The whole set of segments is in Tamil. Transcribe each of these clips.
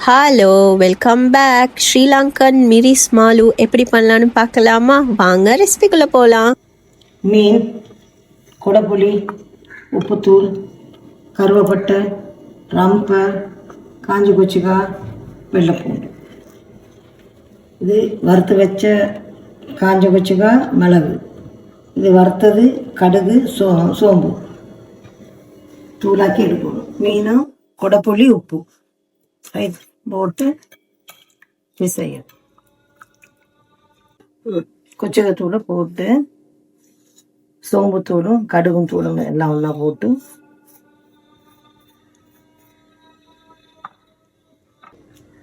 Hello, welcome back. Sri Lankan miris malu எப்படி பண்ணலான்னு பார்க்கலாமா? வாங்க ரெசிபிக்குள்ளே போகலாம். மீன், கொடப்புளி, உப்புத்தூள், கருவேப்பட்டை, ரம்பை, காஞ்சி கொச்சிக்காய், வெள்ளைப்பூண்டு. இது வறுத்து வச்ச காஞ்ச கொச்சிக்காய், மிளகு. இது வறுத்தது கடுகு, சோம்பு தூளாக்கி எடுக்கணும். மீனும் கொடப்புளி உப்பு போட்டு பிசையும். கொச்சிக்காய் போட்டு சோம்பு தூளும் கடுகும் தூளும் எல்லாம் ஒன்றா போட்டு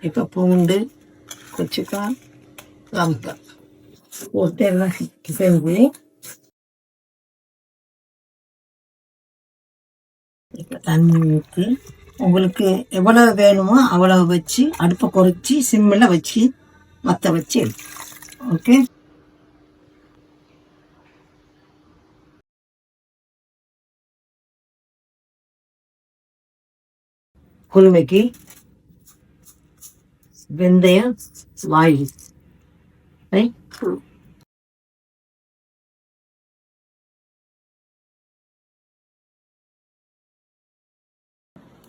இப்போ பூண்டு, கொச்சிக்காய், ரம்பை போட்டு எல்லாம் செஞ்சு இப்போ தண்ணி ஊற்றி உங்களுக்கு எவ்வளவு வேணுமோ அவ்வளவு வச்சு அடுப்பை குறைச்சி சிம்மில் வச்சு மற்ற வச்சு எடுத்து. ஓகே, குருமைக்கு வெந்தயம், வாயில்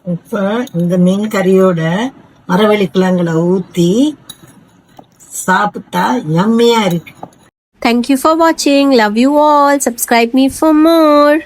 இப்போ இந்த மீன் கறியோட மரவள்ளி கிழங்குல ஊற்றி சாப்பிட்டா யம்மியா இருக்கு. Thank you for watching. Love you all. Subscribe me for more.